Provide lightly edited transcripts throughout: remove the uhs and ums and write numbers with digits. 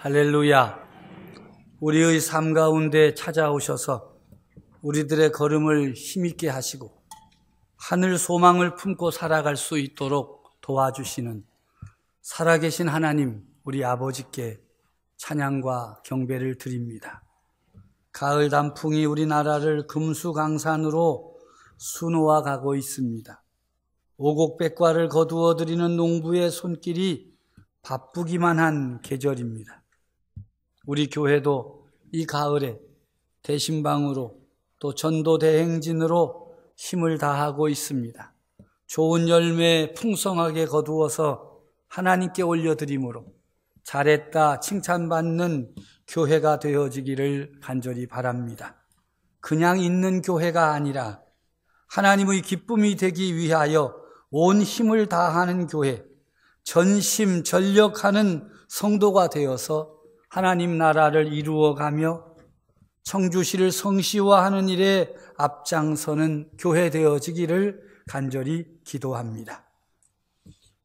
할렐루야. 우리의 삶 가운데 찾아오셔서 우리들의 걸음을 힘있게 하시고 하늘 소망을 품고 살아갈 수 있도록 도와주시는 살아계신 하나님, 우리 아버지께 찬양과 경배를 드립니다. 가을 단풍이 우리나라를 금수강산으로 수놓아 가고 있습니다. 오곡백과를 거두어들이는 농부의 손길이 바쁘기만 한 계절입니다. 우리 교회도 이 가을에 대신방으로 또 전도 대행진으로 힘을 다하고 있습니다. 좋은 열매 풍성하게 거두어서 하나님께 올려드림으로 잘했다 칭찬받는 교회가 되어지기를 간절히 바랍니다. 그냥 있는 교회가 아니라 하나님의 기쁨이 되기 위하여 온 힘을 다하는 교회, 전심전력하는 성도가 되어서 하나님 나라를 이루어가며 청주시를 성시화하는 일에 앞장서는 교회 되어지기를 간절히 기도합니다.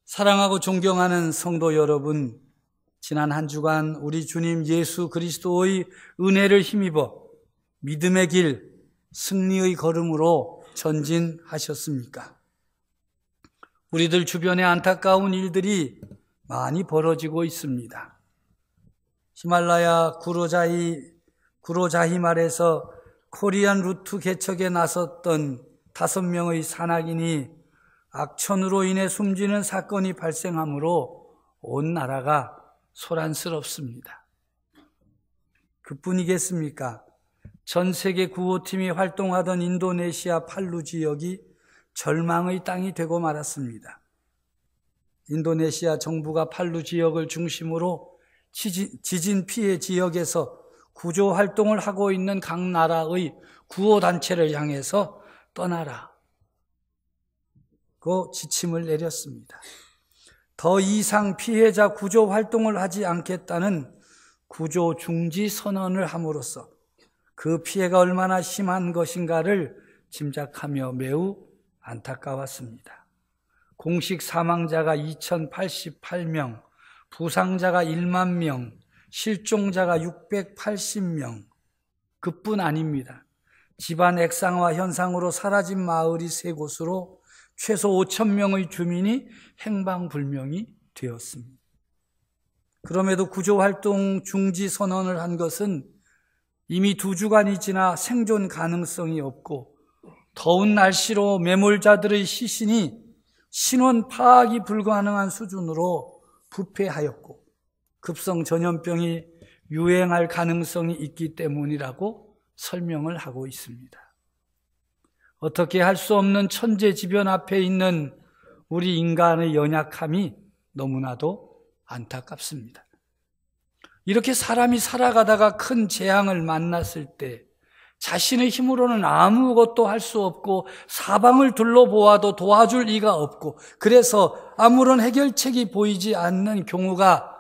사랑하고 존경하는 성도 여러분, 지난 한 주간 우리 주님 예수 그리스도의 은혜를 힘입어 믿음의 길, 승리의 걸음으로 전진하셨습니까? 우리들 주변에 안타까운 일들이 많이 벌어지고 있습니다. 히말라야 구로자히말에서 코리안 루트 개척에 나섰던 5명의 산악인이 악천후로 인해 숨지는 사건이 발생하므로 온 나라가 소란스럽습니다. 그뿐이겠습니까? 전 세계 구호팀이 활동하던 인도네시아 팔루 지역이 절망의 땅이 되고 말았습니다. 인도네시아 정부가 팔루 지역을 중심으로 지진 피해 지역에서 구조 활동을 하고 있는 각 나라의 구호단체를 향해서 떠나라. 그 지침을 내렸습니다. 더 이상 피해자 구조 활동을 하지 않겠다는 구조 중지 선언을 함으로써 그 피해가 얼마나 심한 것인가를 짐작하며 매우 안타까웠습니다. 공식 사망자가 2,088명, 부상자가 1만 명, 실종자가 680명, 그뿐 아닙니다. 집안 액상화 현상으로 사라진 마을이 3곳으로 최소 5,000명의 주민이 행방불명이 되었습니다. 그럼에도 구조활동 중지 선언을 한 것은 이미 2주간이 지나 생존 가능성이 없고 더운 날씨로 매몰자들의 시신이 신원 파악이 불가능한 수준으로 부패하였고 급성 전염병이 유행할 가능성이 있기 때문이라고 설명을 하고 있습니다. 어떻게 할 수 없는 천재지변 앞에 있는 우리 인간의 연약함이 너무나도 안타깝습니다. 이렇게 사람이 살아가다가 큰 재앙을 만났을 때 자신의 힘으로는 아무것도 할 수 없고 사방을 둘러보아도 도와줄 이가 없고 그래서 아무런 해결책이 보이지 않는 경우가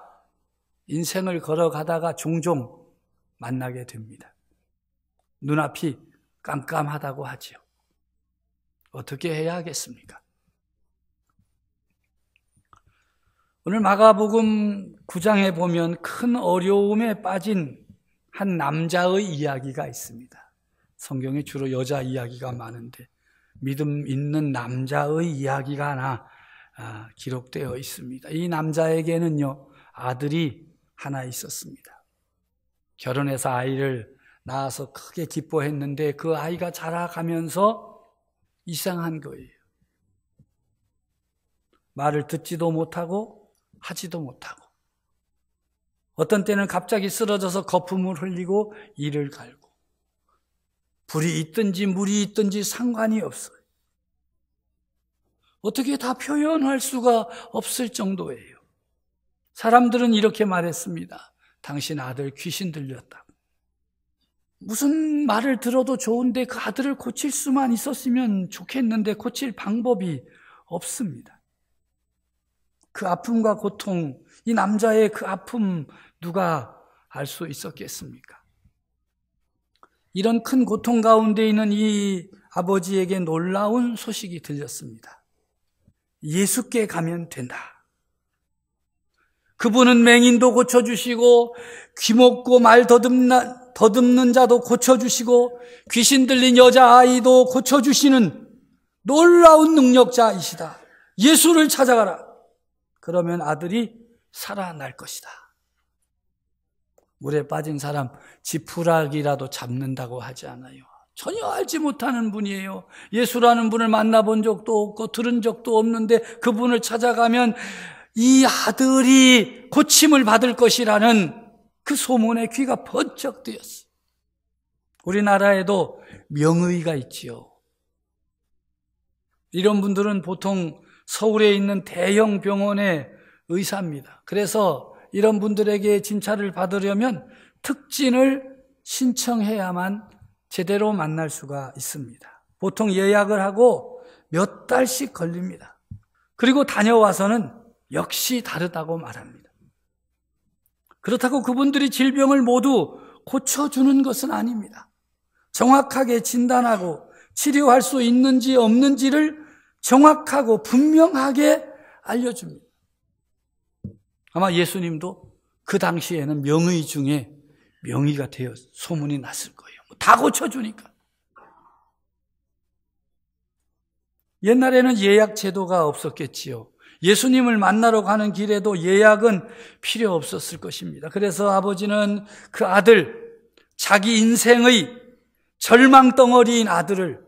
인생을 걸어가다가 종종 만나게 됩니다. 눈앞이 깜깜하다고 하지요. 어떻게 해야 하겠습니까? 오늘 마가복음 9장에 보면 큰 어려움에 빠진 한 남자의 이야기가 있습니다. 성경에 주로 여자 이야기가 많은데 믿음 있는 남자의 이야기가 하나 기록되어 있습니다. 이 남자에게는요, 아들이 하나 있었습니다. 결혼해서 아이를 낳아서 크게 기뻐했는데 그 아이가 자라가면서 이상한 거예요. 말을 듣지도 못하고 하지도 못하고 어떤 때는 갑자기 쓰러져서 거품을 흘리고 이를 갈고 불이 있든지 물이 있든지 상관이 없어요. 어떻게 다 표현할 수가 없을 정도예요. 사람들은 이렇게 말했습니다. 당신 아들 귀신 들렸다고. 무슨 말을 들어도 좋은데 그 아들을 고칠 수만 있었으면 좋겠는데 고칠 방법이 없습니다. 그 아픔과 고통, 이 남자의 그 아픔 누가 알 수 있었겠습니까? 이런 큰 고통 가운데 있는 이 아버지에게 놀라운 소식이 들렸습니다. 예수께 가면 된다. 그분은 맹인도 고쳐주시고 귀먹고 말 더듬는 자도 고쳐주시고 귀신 들린 여자아이도 고쳐주시는 놀라운 능력자이시다. 예수를 찾아가라. 그러면 아들이 살아날 것이다. 물에 빠진 사람 지푸라기라도 잡는다고 하지 않아요. 전혀 알지 못하는 분이에요. 예수라는 분을 만나본 적도 없고 들은 적도 없는데 그분을 찾아가면 이 아들이 고침을 받을 것이라는 그 소문에 귀가 번쩍 뜨였어요. 우리나라에도 명의가 있지요. 이런 분들은 보통 서울에 있는 대형 병원의 의사입니다. 그래서 이런 분들에게 진찰을 받으려면 특진을 신청해야만 제대로 만날 수가 있습니다. 보통 예약을 하고 몇 달씩 걸립니다. 그리고 다녀와서는 역시 다르다고 말합니다. 그렇다고 그분들이 질병을 모두 고쳐주는 것은 아닙니다. 정확하게 진단하고 치료할 수 있는지 없는지를 정확하고 분명하게 알려줍니다. 아마 예수님도 그 당시에는 명의 중에 명의가 되어 소문이 났을 거예요. 다 고쳐주니까. 옛날에는 예약 제도가 없었겠지요. 예수님을 만나러 가는 길에도 예약은 필요 없었을 것입니다. 그래서 아버지는 그 아들, 자기 인생의 절망덩어리인 아들을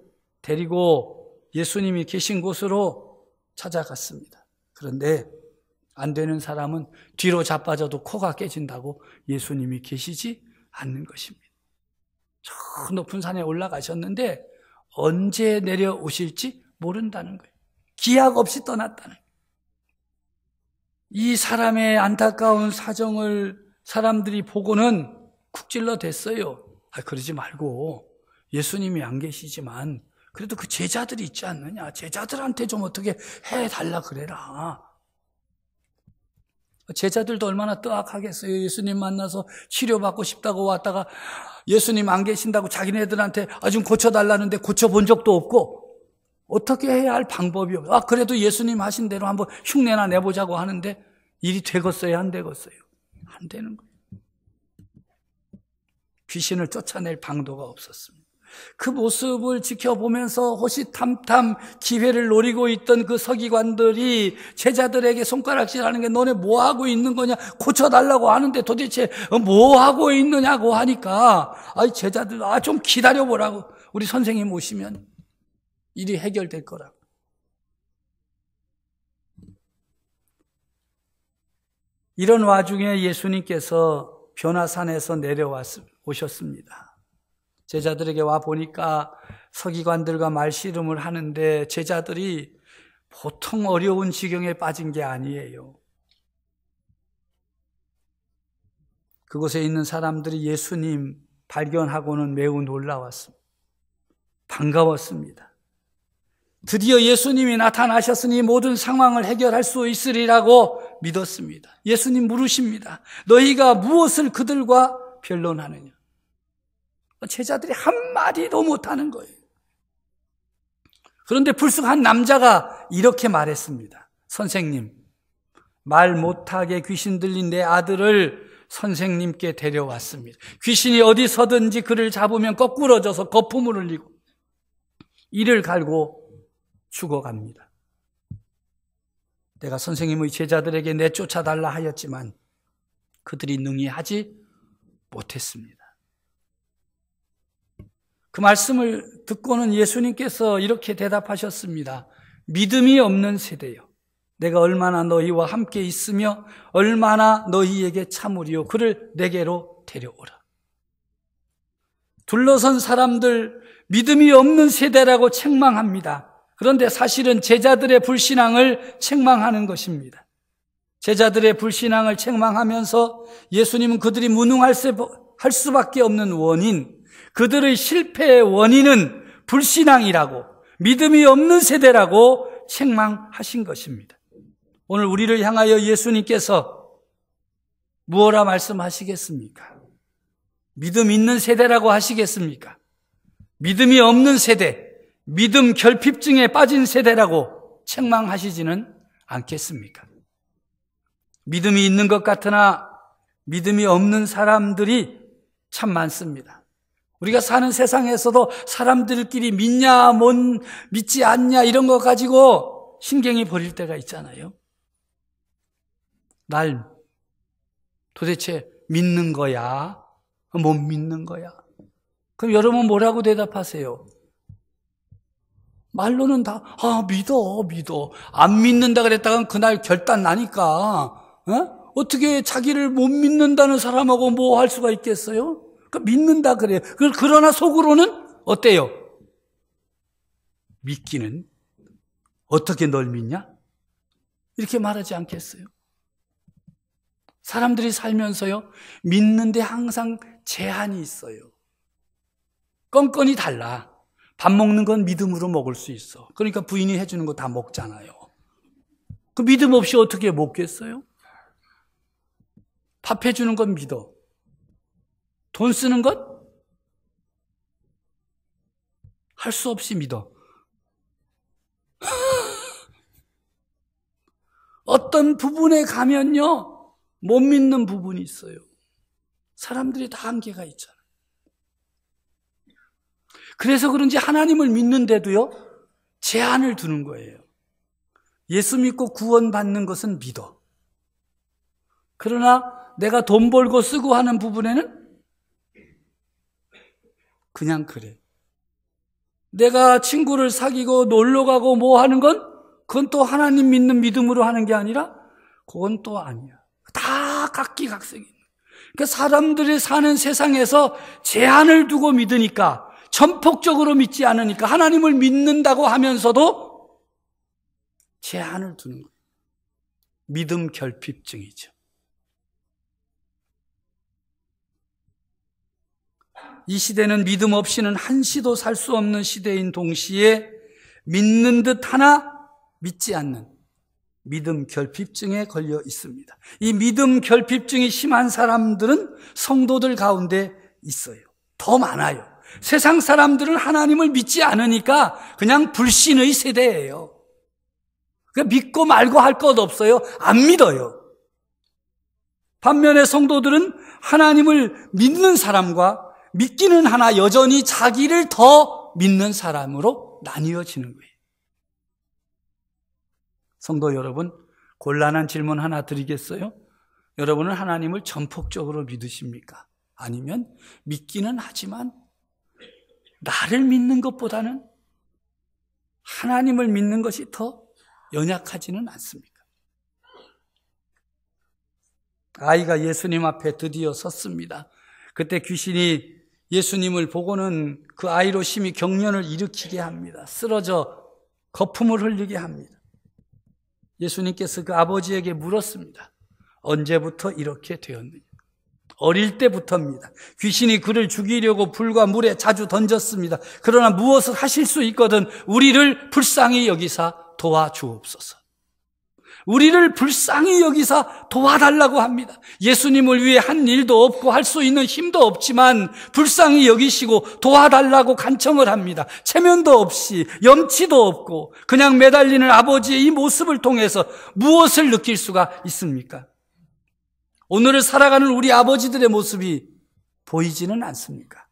데리고 예수님이 계신 곳으로 찾아갔습니다. 그런데 안 되는 사람은 뒤로 자빠져도 코가 깨진다고 예수님이 계시지 않는 것입니다. 저 높은 산에 올라가셨는데 언제 내려오실지 모른다는 거예요. 기약 없이 떠났다는 거예요. 이 사람의 안타까운 사정을 사람들이 보고는 쿡 찔러 댔어요. 그러지 말고 예수님이 안 계시지만 그래도 그 제자들이 있지 않느냐. 제자들한테 좀 어떻게 해달라 그래라. 제자들도 얼마나 뜨악하겠어요. 예수님 만나서 치료받고 싶다고 왔다가 예수님 안 계신다고 자기네들한테 좀 고쳐달라는데 고쳐본 적도 없고 어떻게 해야 할 방법이 없어요. 그래도 예수님 하신 대로 한번 흉내나 내보자고 하는데 일이 되겠어요? 안 되겠어요? 안 되는 거예요. 귀신을 쫓아낼 방도가 없었습니다. 그 모습을 지켜보면서 호시탐탐 기회를 노리고 있던 그 서기관들이 제자들에게 손가락질하는 게 너네 뭐 하고 있는 거냐, 고쳐달라고 하는데 도대체 뭐 하고 있느냐고 하니까 제자들 좀 기다려보라고, 우리 선생님 오시면 일이 해결될 거라고. 이런 와중에 예수님께서 변화산에서 내려오셨습니다. 제자들에게 와 보니까 서기관들과 말씨름을 하는데 제자들이 보통 어려운 지경에 빠진 게 아니에요. 그곳에 있는 사람들이 예수님 발견하고는 매우 놀라웠습니다. 반가웠습니다. 드디어 예수님이 나타나셨으니 모든 상황을 해결할 수 있으리라고 믿었습니다. 예수님 물으십니다. 너희가 무엇을 그들과 변론하느냐? 제자들이 한마디도 못하는 거예요. 그런데 불쑥 한 남자가 이렇게 말했습니다. 선생님, 말 못하게 귀신 들린 내 아들을 선생님께 데려왔습니다. 귀신이 어디서든지 그를 잡으면 거꾸러져서 거품을 흘리고 이를 갈고 죽어갑니다. 내가 선생님의 제자들에게 내쫓아달라 하였지만 그들이 능히 하지 못했습니다. 그 말씀을 듣고는 예수님께서 이렇게 대답하셨습니다. 믿음이 없는 세대요. 내가 얼마나 너희와 함께 있으며 얼마나 너희에게 참으리요. 그를 내게로 데려오라. 둘러선 사람들 믿음이 없는 세대라고 책망합니다. 그런데 사실은 제자들의 불신앙을 책망하는 것입니다. 제자들의 불신앙을 책망하면서 예수님은 그들이 무능할 수밖에 없는 원인, 그들의 실패의 원인은 불신앙이라고, 믿음이 없는 세대라고 책망하신 것입니다. 오늘 우리를 향하여 예수님께서 무엇라 말씀하시겠습니까? 믿음 있는 세대라고 하시겠습니까? 믿음이 없는 세대, 믿음 결핍증에 빠진 세대라고 책망하시지는 않겠습니까? 믿음이 있는 것 같으나 믿음이 없는 사람들이 참 많습니다. 우리가 사는 세상에서도 사람들끼리 믿냐, 믿지 않냐 이런 거 가지고 신경이 버릴 때가 있잖아요. 날 도대체 믿는 거야? 못 믿는 거야? 그럼 여러분 뭐라고 대답하세요? 말로는 다 믿어. 안 믿는다 그랬다간 그날 결단 나니까 어떻게 자기를 못 믿는다는 사람하고 뭐 할 수가 있겠어요? 그러니까 믿는다 그래요. 그러나 속으로는 어때요? 믿기는 어떻게 널 믿냐? 이렇게 말하지 않겠어요? 사람들이 살면서요, 믿는데 항상 제한이 있어요. 건건이 달라. 밥 먹는 건 믿음으로 먹을 수 있어. 그러니까 부인이 해주는 거 다 먹잖아요. 그 믿음 없이 어떻게 먹겠어요? 밥 해주는 건 믿어. 돈 쓰는 것? 할 수 없이 믿어. 어떤 부분에 가면요, 못 믿는 부분이 있어요. 사람들이 다 한계가 있잖아요. 그래서 그런지 하나님을 믿는데도요, 제한을 두는 거예요. 예수 믿고 구원받는 것은 믿어. 그러나 내가 돈 벌고 쓰고 하는 부분에는 그냥 그래. 내가 친구를 사귀고 놀러 가고 뭐 하는 건 그건 또 하나님 믿는 믿음으로 하는 게 아니라 그건 또 아니야. 다 각기각색이에요. 그러니까 사람들이 사는 세상에서 제한을 두고 믿으니까, 전폭적으로 믿지 않으니까 하나님을 믿는다고 하면서도 제한을 두는 거예요. 믿음 결핍증이죠. 이 시대는 믿음 없이는 한시도 살 수 없는 시대인 동시에 믿는 듯 하나 믿지 않는 믿음 결핍증에 걸려 있습니다. 이 믿음 결핍증이 심한 사람들은 성도들 가운데 있어요. 더 많아요. 세상 사람들은 하나님을 믿지 않으니까 그냥 불신의 세대예요. 그러니까 믿고 말고 할 것 없어요. 안 믿어요. 반면에 성도들은 하나님을 믿는 사람과 믿기는 하나 여전히 자기를 더 믿는 사람으로 나뉘어지는 거예요. 성도 여러분, 곤란한 질문 하나 드리겠어요? 여러분은 하나님을 전폭적으로 믿으십니까? 아니면 믿기는 하지만 나를 믿는 것보다는 하나님을 믿는 것이 더 연약하지는 않습니까? 아이가 예수님 앞에 드디어 섰습니다. 그때 귀신이 예수님을 보고는 그 아이로 심히 경련을 일으키게 합니다. 쓰러져 거품을 흘리게 합니다. 예수님께서 그 아버지에게 물었습니다. 언제부터 이렇게 되었느냐? 어릴 때부터입니다. 귀신이 그를 죽이려고 불과 물에 자주 던졌습니다. 그러나 무엇을 하실 수 있거든 우리를 불쌍히 여기사 도와주옵소서. 우리를 불쌍히 여기사 도와달라고 합니다. 예수님을 위해 한 일도 없고 할 수 있는 힘도 없지만 불쌍히 여기시고 도와달라고 간청을 합니다. 체면도 없이 염치도 없고 그냥 매달리는 아버지의 이 모습을 통해서 무엇을 느낄 수가 있습니까? 오늘을 살아가는 우리 아버지들의 모습이 보이지는 않습니까?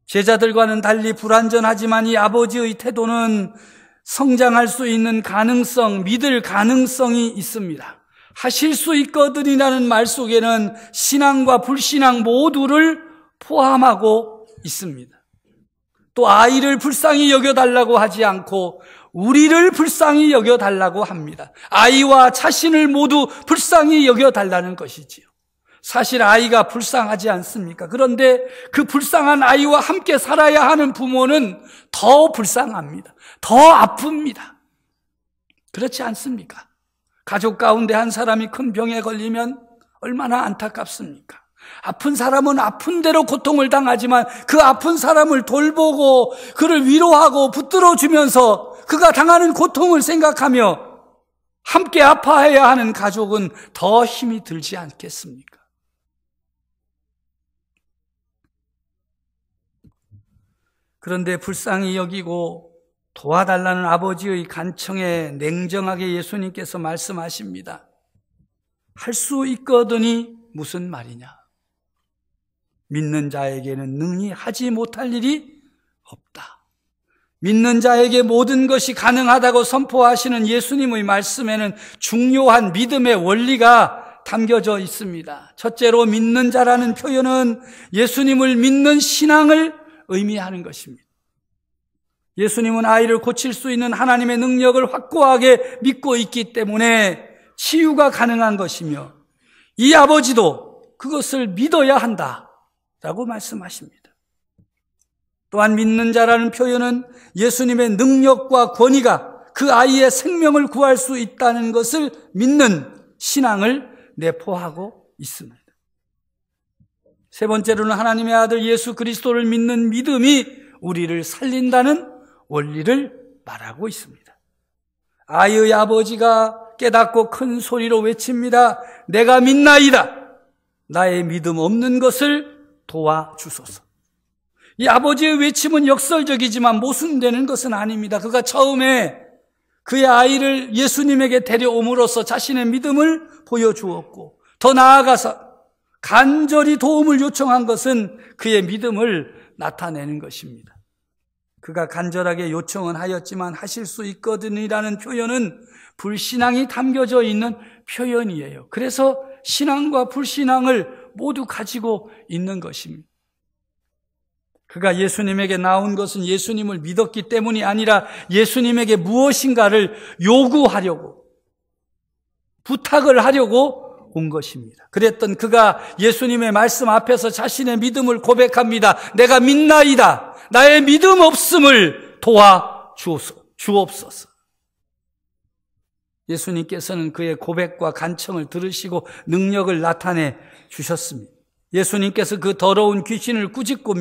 제자들과는 달리 불완전하지만 이 아버지의 태도는 성장할 수 있는 가능성, 믿을 가능성이 있습니다. 하실 수 있거든이라는 말 속에는 신앙과 불신앙 모두를 포함하고 있습니다. 또 아이를 불쌍히 여겨달라고 하지 않고 우리를 불쌍히 여겨달라고 합니다. 아이와 자신을 모두 불쌍히 여겨달라는 것이지요. 사실 아이가 불쌍하지 않습니까? 그런데 그 불쌍한 아이와 함께 살아야 하는 부모는 더 불쌍합니다. 더 아픕니다. 그렇지 않습니까? 가족 가운데 한 사람이 큰 병에 걸리면 얼마나 안타깝습니까? 아픈 사람은 아픈 대로 고통을 당하지만 그 아픈 사람을 돌보고 그를 위로하고 붙들어주면서 그가 당하는 고통을 생각하며 함께 아파해야 하는 가족은 더 힘이 들지 않겠습니까? 그런데 불쌍히 여기고 도와달라는 아버지의 간청에 냉정하게 예수님께서 말씀하십니다. 할 수 있거든이 무슨 말이냐? 믿는 자에게는 능히 하지 못할 일이 없다. 믿는 자에게 모든 것이 가능하다고 선포하시는 예수님의 말씀에는 중요한 믿음의 원리가 담겨져 있습니다. 첫째로 믿는 자라는 표현은 예수님을 믿는 신앙을 의미하는 것입니다. 예수님은 아이를 고칠 수 있는 하나님의 능력을 확고하게 믿고 있기 때문에 치유가 가능한 것이며 이 아버지도 그것을 믿어야 한다라고 말씀하십니다. 또한 믿는 자라는 표현은 예수님의 능력과 권위가 그 아이의 생명을 구할 수 있다는 것을 믿는 신앙을 내포하고 있습니다. 세 번째로는 하나님의 아들 예수 그리스도를 믿는 믿음이 우리를 살린다는 원리를 말하고 있습니다. 아이의 아버지가 깨닫고 큰 소리로 외칩니다. 내가 믿나이다. 나의 믿음 없는 것을 도와주소서. 이 아버지의 외침은 역설적이지만 모순되는 것은 아닙니다. 그가 처음에 그의 아이를 예수님에게 데려옴으로써 자신의 믿음을 보여주었고 더 나아가서 간절히 도움을 요청한 것은 그의 믿음을 나타내는 것입니다. 그가 간절하게 요청은 하였지만 하실 수 있거든이라는 표현은 불신앙이 담겨져 있는 표현이에요. 그래서 신앙과 불신앙을 모두 가지고 있는 것입니다. 그가 예수님에게 나온 것은 예수님을 믿었기 때문이 아니라 예수님에게 무엇인가를 요구하려고, 부탁을 하려고 온 것입니다. 그랬던 그가 예수님의 말씀 앞에서 자신의 믿음을 고백합니다. 내가 믿나이다. 나의 믿음 없음을 도와주옵소서. 예수님께서는 그의 고백과 간청을 들으시고 능력을 나타내 주셨습니다. 예수님께서 그 더러운 귀신을 꾸짖고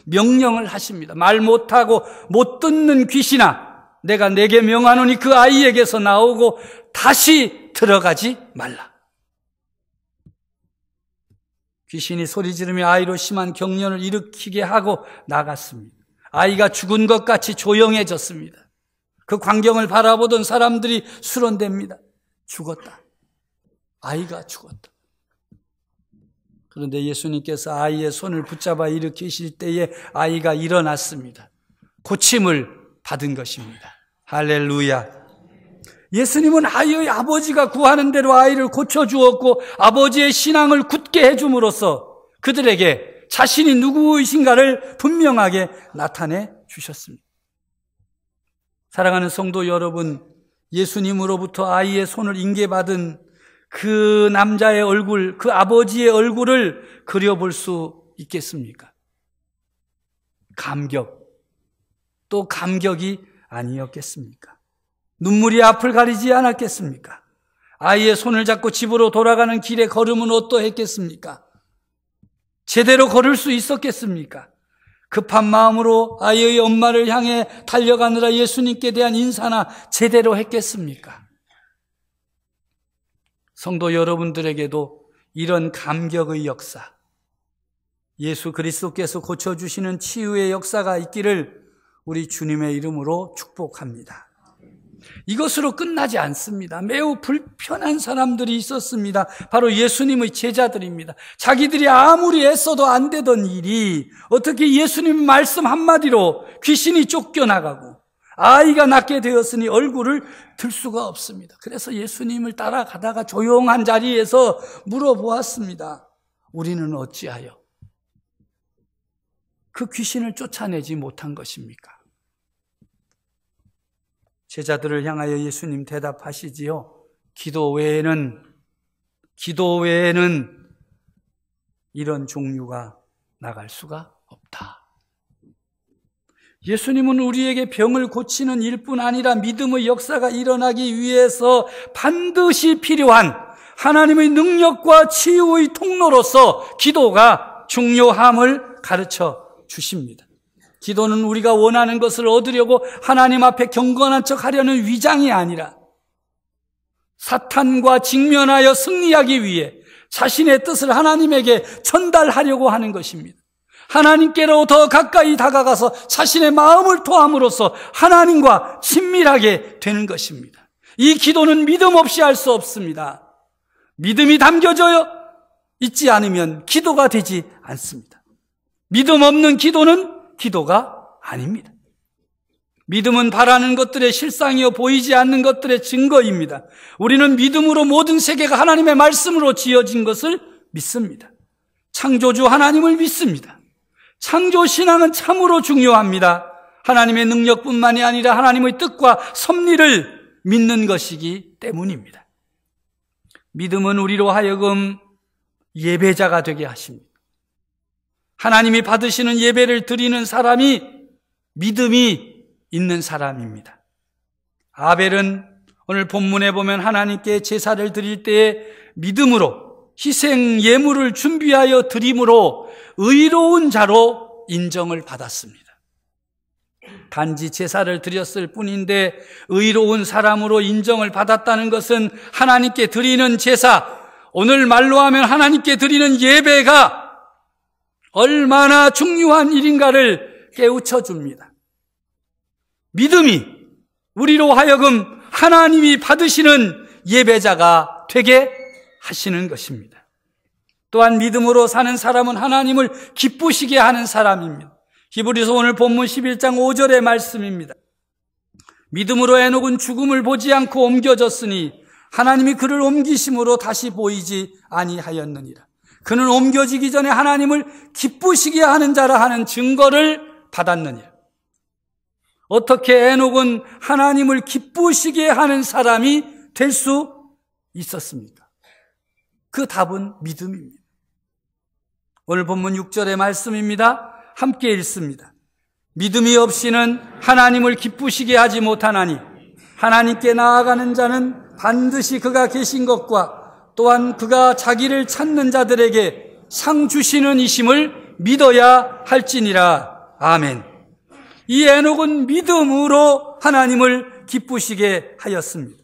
명령을 하십니다. 말 못하고 못 듣는 귀신아, 내가 내게 명하노니 그 아이에게서 나오고 다시 들어가지 말라. 귀신이 소리 지르며 아이로 심한 경련을 일으키게 하고 나갔습니다. 아이가 죽은 것 같이 조용해졌습니다. 그 광경을 바라보던 사람들이 수론댑니다. 죽었다. 아이가 죽었다. 그런데 예수님께서 아이의 손을 붙잡아 일으키실 때에 아이가 일어났습니다. 고침을 받은 것입니다. 할렐루야. 예수님은 아이의 아버지가 구하는 대로 아이를 고쳐주었고 아버지의 신앙을 굳게 해줌으로써 그들에게 자신이 누구이신가를 분명하게 나타내 주셨습니다. 사랑하는 성도 여러분, 예수님으로부터 아이의 손을 인계받은 그 남자의 얼굴, 그 아버지의 얼굴을 그려볼 수 있겠습니까? 감격, 또 감격이 아니었겠습니까? 눈물이 앞을 가리지 않았겠습니까? 아이의 손을 잡고 집으로 돌아가는 길의 걸음은 어떠했겠습니까? 제대로 걸을 수 있었겠습니까? 급한 마음으로 아이의 엄마를 향해 달려가느라 예수님께 대한 인사나 제대로 했겠습니까? 성도 여러분들에게도 이런 감격의 역사, 예수 그리스도께서 고쳐주시는 치유의 역사가 있기를 우리 주님의 이름으로 축복합니다. 이것으로 끝나지 않습니다. 매우 불편한 사람들이 있었습니다. 바로 예수님의 제자들입니다. 자기들이 아무리 애써도 안 되던 일이 어떻게 예수님 말씀 한마디로 귀신이 쫓겨나가고 아이가 낳게 되었으니 얼굴을 들 수가 없습니다. 그래서 예수님을 따라가다가 조용한 자리에서 물어보았습니다. 우리는 어찌하여 그 귀신을 쫓아내지 못한 것입니까? 제자들을 향하여 예수님 대답하시지요. 기도 외에는 이런 종류가 나갈 수가 없다. 예수님은 우리에게 병을 고치는 일뿐 아니라 믿음의 역사가 일어나기 위해서 반드시 필요한 하나님의 능력과 치유의 통로로서 기도가 중요함을 가르쳐 주십니다. 기도는 우리가 원하는 것을 얻으려고 하나님 앞에 경건한 척 하려는 위장이 아니라 사탄과 직면하여 승리하기 위해 자신의 뜻을 하나님에게 전달하려고 하는 것입니다. 하나님께로 더 가까이 다가가서 자신의 마음을 토함으로써 하나님과 친밀하게 되는 것입니다. 이 기도는 믿음 없이 할 수 없습니다. 믿음이 담겨져 있지 않으면 기도가 되지 않습니다. 믿음 없는 기도는 기도가 아닙니다. 믿음은 바라는 것들의 실상이요 보이지 않는 것들의 증거입니다. 우리는 믿음으로 모든 세계가 하나님의 말씀으로 지어진 것을 믿습니다. 창조주 하나님을 믿습니다. 창조신앙은 참으로 중요합니다. 하나님의 능력뿐만이 아니라 하나님의 뜻과 섭리를 믿는 것이기 때문입니다. 믿음은 우리로 하여금 예배자가 되게 하십니다. 하나님이 받으시는 예배를 드리는 사람이 믿음이 있는 사람입니다. 아벨은 오늘 본문에 보면 하나님께 제사를 드릴 때에 믿음으로 희생 예물을 준비하여 드림으로 의로운 자로 인정을 받았습니다. 단지 제사를 드렸을 뿐인데 의로운 사람으로 인정을 받았다는 것은 하나님께 드리는 제사, 오늘 말로 하면 하나님께 드리는 예배가 얼마나 중요한 일인가를 깨우쳐 줍니다. 믿음이 우리로 하여금 하나님이 받으시는 예배자가 되게 하시는 것입니다. 또한 믿음으로 사는 사람은 하나님을 기쁘시게 하는 사람입니다. 히브리서 오늘 본문 11장 5절의 말씀입니다. 믿음으로 에녹은 죽음을 보지 않고 옮겨졌으니 하나님이 그를 옮기심으로 다시 보이지 아니하였느니라. 그는 옮겨지기 전에 하나님을 기쁘시게 하는 자라 하는 증거를 받았느니라. 어떻게 에녹은 하나님을 기쁘시게 하는 사람이 될 수 있었습니까? 그 답은 믿음입니다. 오늘 본문 6절의 말씀입니다. 함께 읽습니다. 믿음이 없이는 하나님을 기쁘시게 하지 못하나니 하나님께 나아가는 자는 반드시 그가 계신 것과 또한 그가 자기를 찾는 자들에게 상 주시는 이심을 믿어야 할지니라. 아멘. 이 에녹은 믿음으로 하나님을 기쁘시게 하였습니다.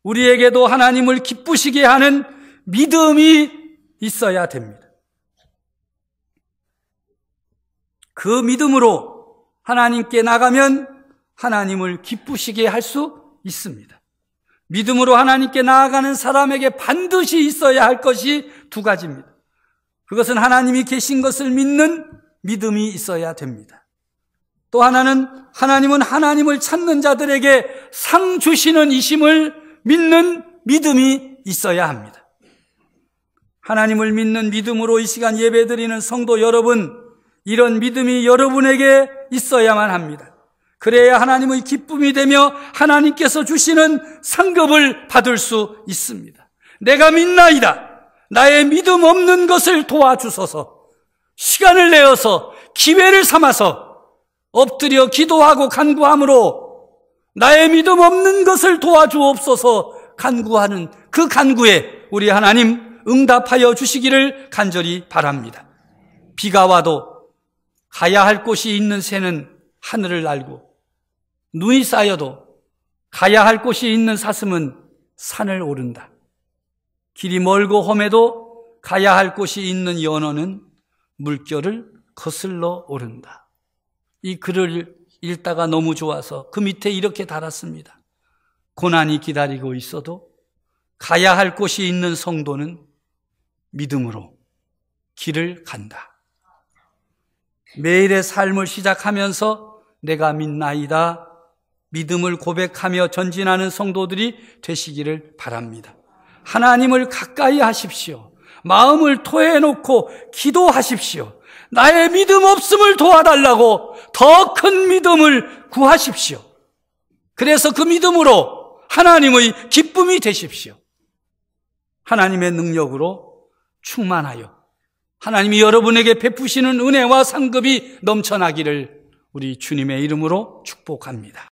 우리에게도 하나님을 기쁘시게 하는 믿음이 있어야 됩니다. 그 믿음으로 하나님께 나가면 하나님을 기쁘시게 할 수 있습니다. 믿음으로 하나님께 나아가는 사람에게 반드시 있어야 할 것이 두 가지입니다. 그것은 하나님이 계신 것을 믿는 믿음이 있어야 됩니다. 또 하나는 하나님은 하나님을 찾는 자들에게 상 주시는 이심을 믿는 믿음이 있어야 합니다. 하나님을 믿는 믿음으로 이 시간 예배드리는 성도 여러분, 이런 믿음이 여러분에게 있어야만 합니다. 그래야 하나님의 기쁨이 되며 하나님께서 주시는 상급을 받을 수 있습니다. 내가 믿나이다. 나의 믿음 없는 것을 도와주소서. 시간을 내어서 기회를 삼아서 엎드려 기도하고 간구함으로 나의 믿음 없는 것을 도와주옵소서 간구하는 그 간구에 우리 하나님 응답하여 주시기를 간절히 바랍니다. 비가 와도 가야 할 곳이 있는 새는 하늘을 날고 눈이 쌓여도 가야 할 곳이 있는 사슴은 산을 오른다. 길이 멀고 험해도 가야 할 곳이 있는 연어는 물결을 거슬러 오른다. 이 글을 읽다가 너무 좋아서 그 밑에 이렇게 달았습니다. 고난이 기다리고 있어도 가야 할 곳이 있는 성도는 믿음으로 길을 간다. 매일의 삶을 시작하면서 내가 믿나이다. 믿음을 고백하며 전진하는 성도들이 되시기를 바랍니다. 하나님을 가까이 하십시오. 마음을 토해놓고 기도하십시오. 나의 믿음 없음을 도와달라고 더 큰 믿음을 구하십시오. 그래서 그 믿음으로 하나님의 기쁨이 되십시오. 하나님의 능력으로 충만하여 하나님이 여러분에게 베푸시는 은혜와 상급이 넘쳐나기를 우리 주님의 이름으로 축복합니다.